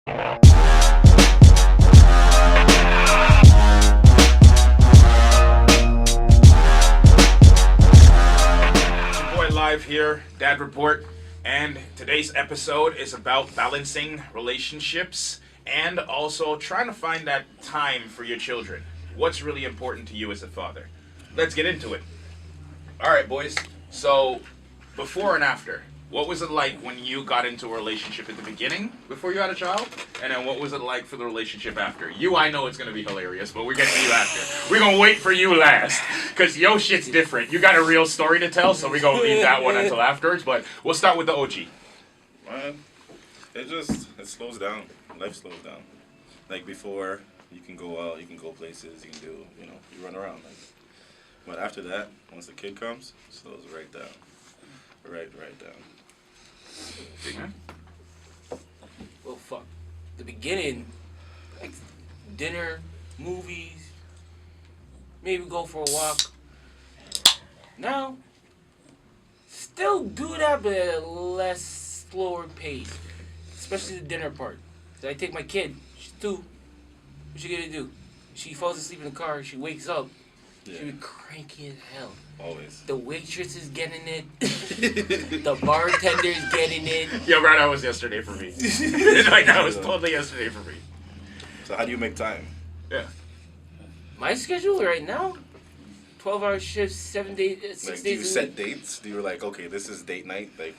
Live here, Dad Report, and today's episode is about balancing relationships and also trying to find that time for your children. What's really important to you as a father? Let's get into it. All right, boys. So, before and after, what was it like when you got into a relationship at the beginning, before you had a child? And then what was it like for the relationship after? You, I know it's going to be hilarious, but we're getting to you after. We're going to wait for you last, because your shit's different. You got a real story to tell, so we're going to leave that one until afterwards, but we'll start with the OG. Man, it slows down. Life slows down. Like before, you can go out, you can go places, you can do, you run around. But after that, once the kid comes, it slows right down. Right down. Big man? Well, fuck. The beginning, like dinner, movies, maybe go for a walk. Now, still do that, but at a less slower pace. Especially the dinner part. So I take my kid, she's 2. What she gonna do? She falls asleep in the car, she wakes up, she be cranky as hell. Always. The waitress is getting it. The bartender's getting it. Yeah, right, that was yesterday for me. Like, that was totally yesterday for me. So how do you make time? Yeah. My schedule right now, 12-hour shifts, 7 days, 6 days. Do you set dates? Do you like, okay, this is date night? Like,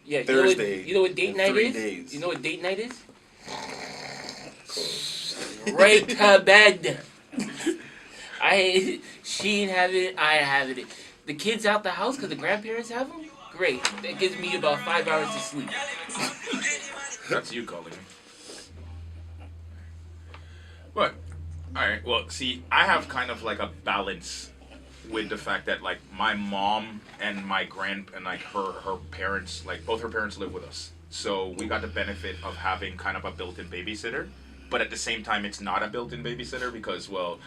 yeah, Thursday. You know what date night 3 is? days. You know what date night is? Cool. Right to bed. She didn't have it, I have it. The kids out the house because the grandparents have them? Great. That gives me about 5 hours to sleep. That's you calling me. But, alright, well, see, I have kind of like a balance with the fact that, like, my mom and my her parents, like, both her parents live with us. So we got the benefit of having kind of a built-in babysitter. But at the same time, it's not a built-in babysitter because, well,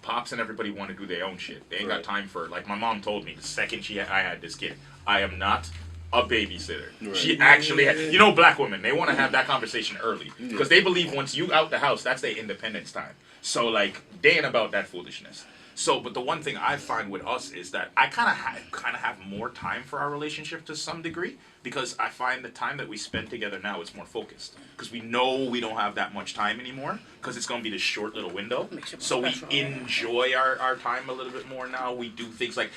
pops and everybody want to do their own shit. They ain't got time for, like, my mom told me the second I had this kid, I am not a babysitter. Right. She actually had, black women, they want to have that conversation early because they believe once you out the house, that's their independence time. So, like, they ain't about that foolishness. So, but the one thing I find with us is that I kind of have more time for our relationship to some degree because I find the time that we spend together now is more focused because we know we don't have that much time anymore because it's going to be this short little window. So we enjoy our time a little bit more now. We do things like,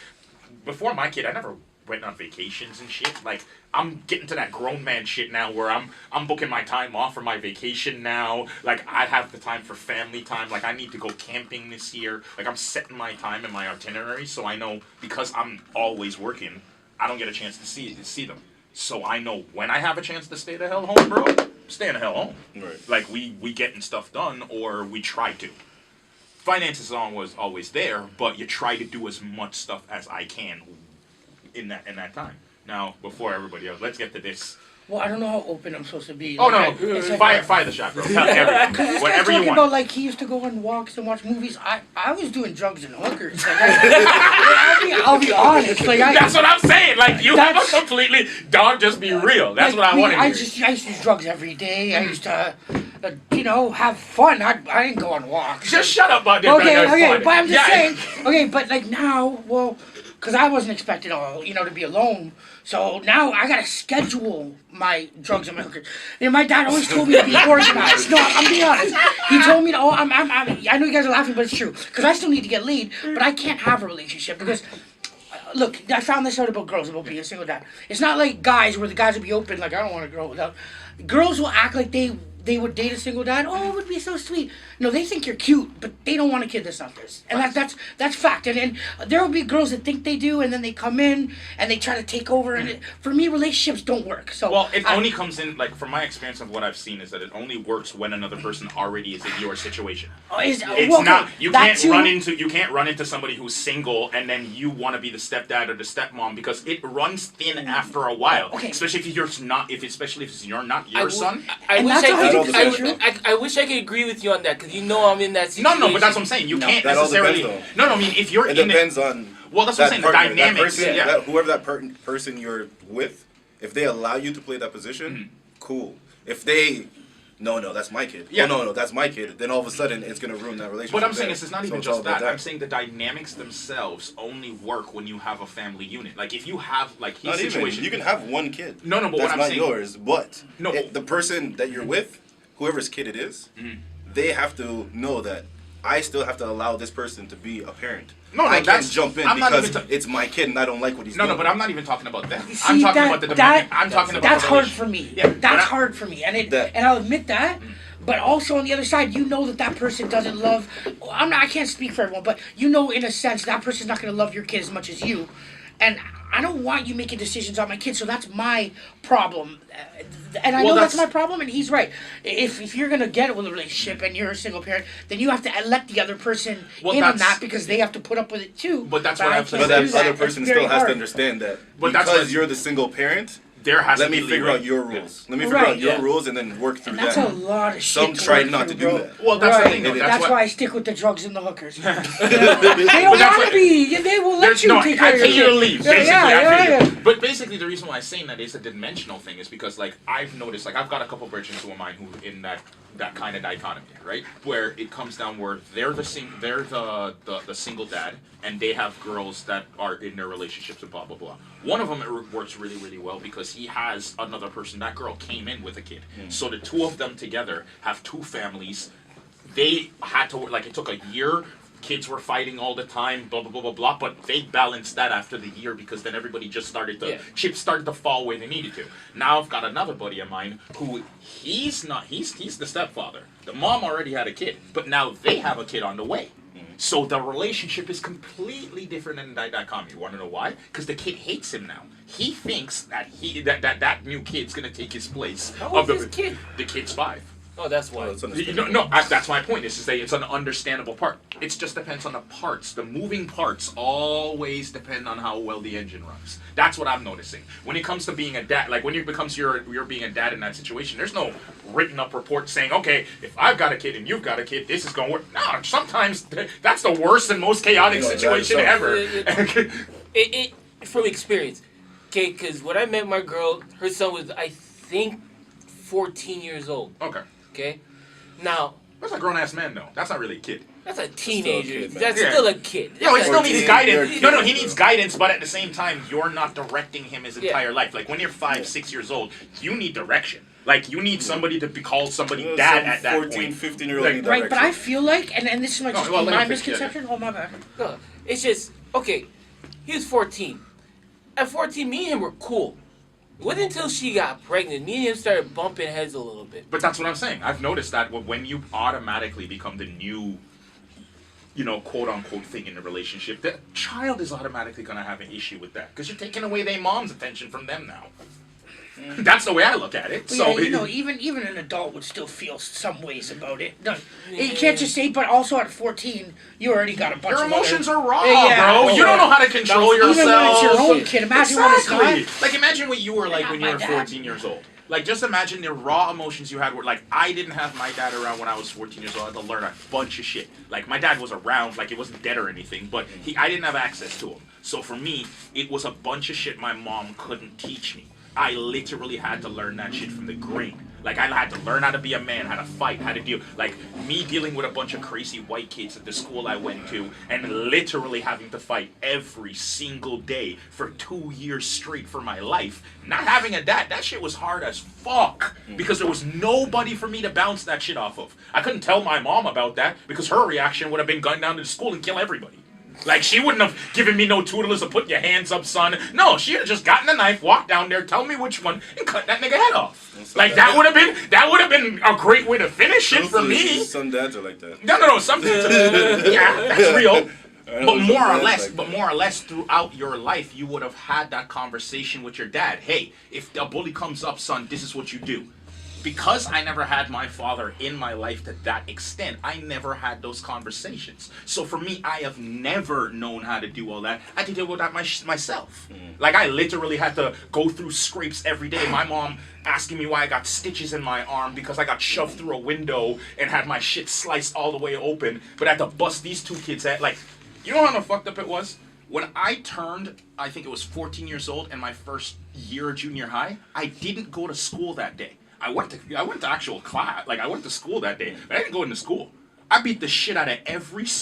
before my kid, I never went on vacations and shit. Like, I'm getting to that grown man shit now where I'm booking my time off for my vacation now. Like, I have the time for family time. Like, I need to go camping this year. Like, I'm setting my time in my itinerary so I know because I'm always working, I don't get a chance to see them. So I know when I have a chance to stay the hell home, bro, stay the hell home. Right. Like, we getting stuff done or we try to. Finances was always there, but you try to do as much stuff as I can in that time. Now, before everybody else, let's get to this. Well, I don't know how open I'm supposed to be. Oh, like, no. Fire the shot, bro. Tell everything. Whatever you want. About, like, he used to go on walks and watch movies. I was doing drugs and hookers. Like, I'll be honest. Like, that's what I'm saying. Like, you have a completely... Dog, just be real. That's what I want to hear. I used to use drugs every day. I used to, have fun. I didn't go on walks. Just shut up about this. Okay, but I'm just saying. Okay, but, like, now, well... Because I wasn't expecting, to be alone. So now I got to schedule my drugs and my hookers. My dad always told me to be organized. No, I'm being honest. He told me to, I know you guys are laughing, but it's true. Because I still need to get laid, but I can't have a relationship. Because, look, I found this out about girls, about being a single dad. It's not like guys where the guys will be open, like, I don't want a girl without. Girls will act like they would date a single dad. Oh, it would be so sweet. No, they think you're cute, but they don't want a kid that's not theirs. And that's fact. And there will be girls that think they do, and then they come in and they try to take over. And for me, relationships don't work. So well, it only comes in, like, from my experience of what I've seen, is that it only works when another person already is in your situation. You can't run into somebody who's single and then you want to be the stepdad or the stepmom because it runs thin after a while. Okay. Especially if you're not your son. I wish I could agree with you on that because I'm in that situation. No, but that's what I'm saying. You can't necessarily. I mean, if you're it depends on. Well, that's what I'm saying. The dynamics. Whoever that person you're with, if they allow you to play that position, cool. If they no, that's my kid. Yeah. Oh, no, that's my kid. Then all of a sudden, it's going to ruin that relationship. But I'm saying there. it's not So even it's all just about that. I'm saying the dynamics themselves only work when you have a family unit. Like if you have like his Not situation, even. You can have one kid. No, but that's what I'm not saying, yours. But No. the person that you're with, whoever's kid it is, they have to know that I still have to allow this person to be a parent. No, I can't that's- jump in I'm not because even it's my kid and I don't like what he's doing. No, but I'm not even talking about that. See, I'm talking that- about the that- dominion. I'm talking about That's the hard relation- for me. Yeah, but That's I- hard for me, and That- and I'll admit that. But also on the other side, you know that person doesn't love. I can't speak for everyone, but you know in a sense that person's not going to love your kid as much as you, and I don't want you making decisions on my kid. So that's my problem, and I Well, know that's that's- my problem. And he's right. If you're going to get with a relationship and you're a single parent, then you have to let the other person Well, in on that's- that because they have to put up with it too. But that's what I have to can't But that do that. other It's person very still has hard. to understand that But that's because what- you're the single parent. There has Let to me be figure leeway. out your Yeah. rules. Let me figure Right, out your yeah. rules and then work through And that's that. a lot of shit. Some to try work not through, to do bro. that. Well, that's the Right. thing, though. That's That's why what- I stick with the drugs and the hookers. they don't that's want what- to be. They will let There's you no, take I care of pay you your to kid. leave. Yeah, Basically, yeah, I pay yeah. you. But basically, the reason why I'm saying that is a dimensional thing is because, like, I've noticed, like, I've got a couple virgins who are mine who in that kind of dichotomy, right? Where it comes down where they're the single dad, and they have girls that are in their relationships and blah blah blah. One of them it works really really well because he has another person. That girl came in with a kid, so the two of them together have two families. They had to like it took a year. Kids were fighting all the time, blah blah blah blah blah. But they balanced that after the year because then everybody just started to chips started to fall where they needed to. Now I've got another buddy of mine who he's the stepfather. The mom already had a kid, but now they have a kid on the way. So the relationship is completely different in that dichotomy. You want to know why? Because the kid hates him now. He thinks that that new kid's gonna take his place. How old is this kid? The kid's 5. Oh, that's why. Well, it's No, understandable. that's my point. Is to say it's an understandable part. It just depends on the parts. The moving parts always depend on how well the engine runs. That's what I'm noticing. When it comes to being a dad, like when it becomes you're being a dad in that situation, there's no written up report saying, okay, if I've got a kid and you've got a kid, this is going to work. No, sometimes that's the worst and most chaotic situation ever. It from experience, okay? Because when I met my girl, her son was I think 14 years old. Okay. Okay, now That's a grown ass man though. That's not really a kid. that's a teenager. kid, man. That's Yeah. still a kid. No, it That's still a- needs 14, guidance. you're a No, kid, he needs bro. guidance, but at the same time, you're not directing him his entire life. Like when you're 5, 6 years old, you need direction. Like you need somebody to be called somebody dad at that 14, point. 15-year-old Like, in Right, but I direction. feel like, and this is my, Oh, well, let my me fix it. misconception. Oh my bad. No, it's just okay. He was 14. At 14, me and him were cool. It wasn't until she got pregnant, me and him started bumping heads a little bit. But that's what I'm saying. I've noticed that when you automatically become the new, quote unquote thing in the relationship, the child is automatically going to have an issue with that because you're taking away their mom's attention from them now. That's the way I look at it. But So yeah, even an adult would still feel some ways about it. No, you can't just say. But also at 14, you already got a bunch your of emotions other, are raw, Yeah, bro. yeah. You don't know how to control even yourself. when it's your own kid. Imagine when it's Exactly. not. Like imagine what you were like Not when you my were dad. 14 years old. Like just imagine the raw emotions you had were like I didn't have my dad around when I was 14 years old. I had to learn a bunch of shit. Like my dad was around, like it wasn't dead or anything, but I didn't have access to him. So for me, it was a bunch of shit my mom couldn't teach me. I literally had to learn that shit from the grain. Like I had to learn how to be a man, how to fight, how to deal. Like me dealing with a bunch of crazy white kids at the school I went to, and literally having to fight every single day for 2 years straight for my life. Not having a dad, that shit was hard as fuck because there was nobody for me to bounce that shit off of. I couldn't tell my mom about that because her reaction would have been gun down to the school and kill everybody. Like, she wouldn't have given me no tutelage of put your hands up, son. No, she'd have just gotten a knife, walked down there, tell me which one, and cut that nigga head off. Like, that would have been a great way to finish it for me. Some dads are like that. No, some yeah, that's real. I know But some more or dads less, like but that. more or less throughout your life, you would have had that conversation with your dad. Hey, if a bully comes up, son, this is what you do. Because I never had my father in my life to that extent, I never had those conversations. So for me, I have never known how to do all that. I had to deal with that myself. Like I literally had to go through scrapes every day. My mom asking me why I got stitches in my arm because I got shoved through a window and had my shit sliced all the way open. But I had to bust these two kids at like, you know how fucked up it was? When I turned, I think it was 14 years old and my first year of junior high, I didn't go to school that day. I went to actual class. Like I went to school that day. But I didn't go into school. I beat the shit out of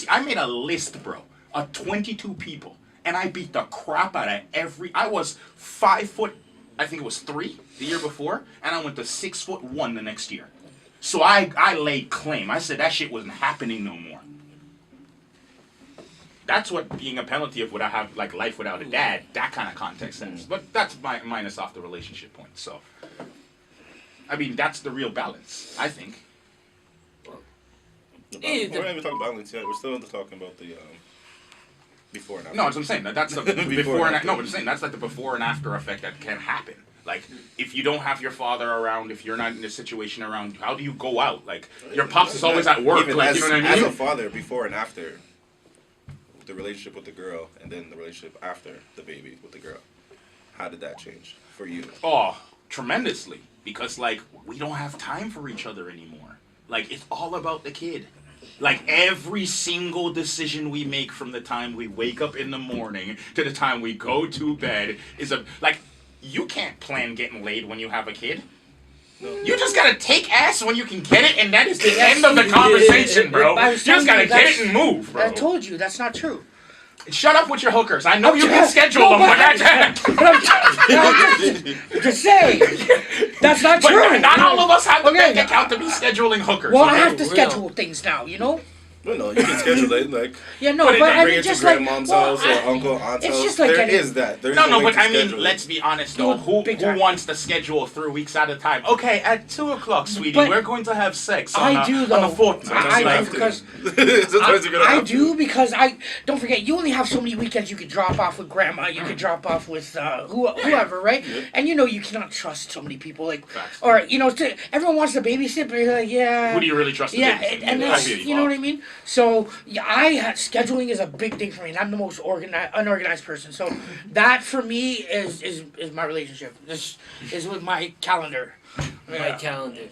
I made a list, bro, of 22 people, and I beat the crap out of every. I was 5 foot, I think it was 3 the year before, and I went to 6'1" the next year. So I laid claim. I said that shit wasn't happening no more. That's what being a penalty of would I have like life without a dad, that kind of context sense. But that's minus off the relationship point. So, I mean, that's the real balance, I think. We're not even talking balance yet. We're still talking about the before and after. No, that's what I'm saying. That's the before and after. No, but I'm saying that's like the before and after effect that can happen. Like, if you don't have your father around, if you're not in a situation around, how do you go out? Like, your pops is always at work. Even Like, as, you know what I as mean? a father, before and after the relationship with the girl, and then the relationship after the baby with the girl, how did that change for you? Oh, tremendously. Because, like, we don't have time for each other anymore. Like, it's all about the kid. Like, every single decision we make from the time we wake up in the morning to the time we go to bed is like, you can't plan getting laid when you have a kid. No. You just gotta take ass when you can get it, and that is the end of the conversation, bro. You just gotta get it and move, bro. I told you, that's not true. Shut up with your hookers. I know you can schedule them, but I'm just saying, that's not true. But not all of us have the bank account to be scheduling hookers. Well, I have to schedule things now, you know? No, you can schedule it, like... Yeah, no, but I bring mean, it just to grandmom's house or uncle, aunt's it's house. just like there is that. There is no, but I mean, schedule. let's be honest though. Who wants to schedule 3 weeks at a time? Okay, at 2 o'clock, sweetie, we're going to have sex on the 4th. I do because I do because don't forget, you only have so many weekends you can drop off with grandma, you can drop off with whoever, right? Yep. And you know you cannot trust so many people, like, or you know, everyone wants to babysit, but you're like, yeah. Who do you really trust? Yeah, and that's, you know what I mean. So yeah, scheduling is a big thing for me, and I'm the most unorganized person. So that for me is my relationship. This is with my calendar. My calendar.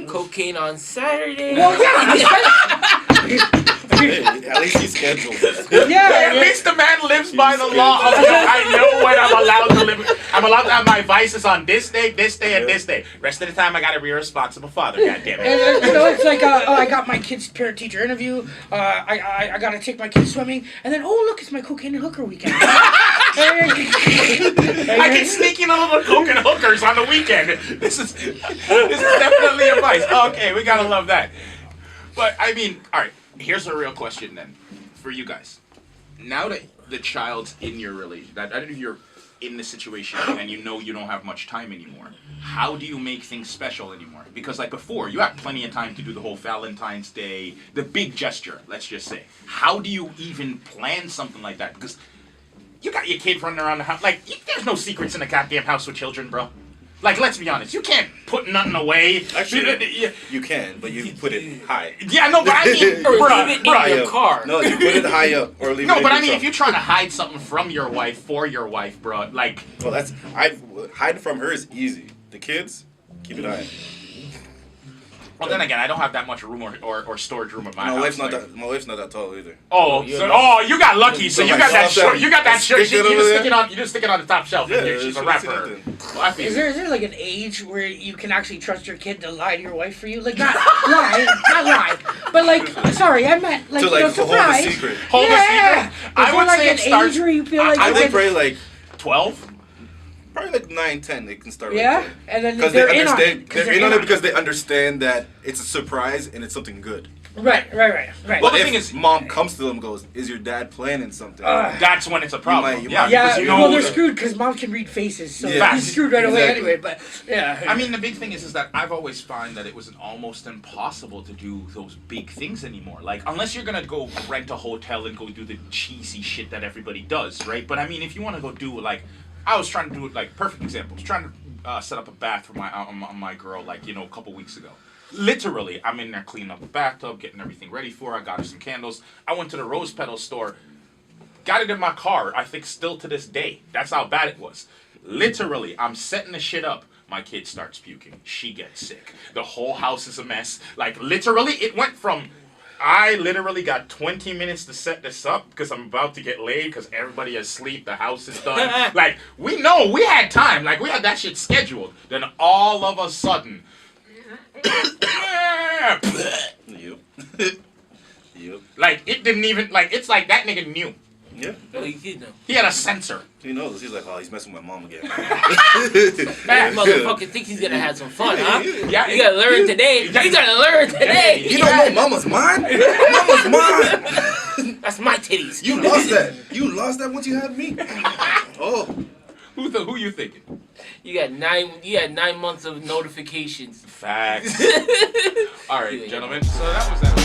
Cocaine on Saturday. Well, yeah. Hey, at least he's scheduled. Yeah, at least the man lives by the law of I know when I'm allowed to live. I'm allowed to have my vices on this day, and this day. Rest of the time, I gotta be a responsible father. God damn it. And, you know, it's like I got my kid's parent-teacher interview. I gotta take my kids swimming, and then look, it's my cocaine and hooker weekend. I can sneak in a little coke and hookers on the weekend. This is definitely a vice. Okay, we gotta love that. But I mean, all right. Here's a real question then, for you guys. Now that the child's in your relationship, I don't know if you're in this situation and you know you don't have much time anymore, how do you make things special anymore? Because like before, you had plenty of time to do the whole Valentine's Day, the big gesture, let's just say. How do you even plan something like that? Because you got your kid running around the house. Like, there's no secrets in a goddamn house with children, bro. Like, let's be honest. You can't put nothing away. Actually, you can, but you put it high. Yeah, no, but I mean, or leave it in your car. No, you put it high up or leave it in No, but I your mean, truck. if you're trying to hide something from your wife for your wife, bro, like. Well, hiding from her is easy. The kids, keep it high. Well, then again, I don't have that much room or storage room at my house. My wife's not that tall either. Oh, you got lucky. So you got that short. You got that shirt. You just stick it on the top shelf. Yeah, she's a rapper. Well, is there like an age where you can actually trust your kid to lie to your wife for you? Like not lie, but like sorry, I meant like, to surprise. Hold the secret. Hold the secret. I would say it starts. Age where you feel like I think probably like 12. Probably like 9, 10, they can start. Yeah, right and then because they're they in on understand. it. They're in on it because they understand that it's a surprise and it's something good. Right. Well, the thing is, mom comes to them and goes, "Is your dad planning something?" That's when it's a problem. You yeah, might, well, they're screwed because mom can read faces, so he's screwed right away anyway. But yeah, I mean, the big thing is that I've always found that it was almost impossible to do those big things anymore. Like, unless you're gonna go rent a hotel and go do the cheesy shit that everybody does, right? But I mean, if you want to go do like, I was trying to do it like perfect example. I was trying to set up a bath for my girl like a couple weeks ago. Literally, I'm in there cleaning up the bathtub, getting everything ready for her. I got her some candles. I went to the rose petal store, got it in my car, I think still to this day. That's how bad it was. Literally, I'm setting the shit up. My kid starts puking. She gets sick. The whole house is a mess. Like, literally, it went from I literally got 20 minutes to set this up because I'm about to get laid because everybody is asleep. The house is done. Like, we know we had time. Like, we had that shit scheduled. Then all of a sudden. Yep. Yep. Like, it didn't even. Like, it's like that nigga knew. Yeah. Oh, you did know. He had a sensor. He knows. He's like, oh, he's messing with my mom again. That motherfucker thinks he's gonna have some fun, huh? Yeah, You gotta learn today. You gotta learn today. You don't know mama's mine? Mama's mine! That's my titties. You lost that. You lost that once you had me. Oh. Who you thinking? You had 9 months of notifications. Facts. All right, gentlemen. So that was that.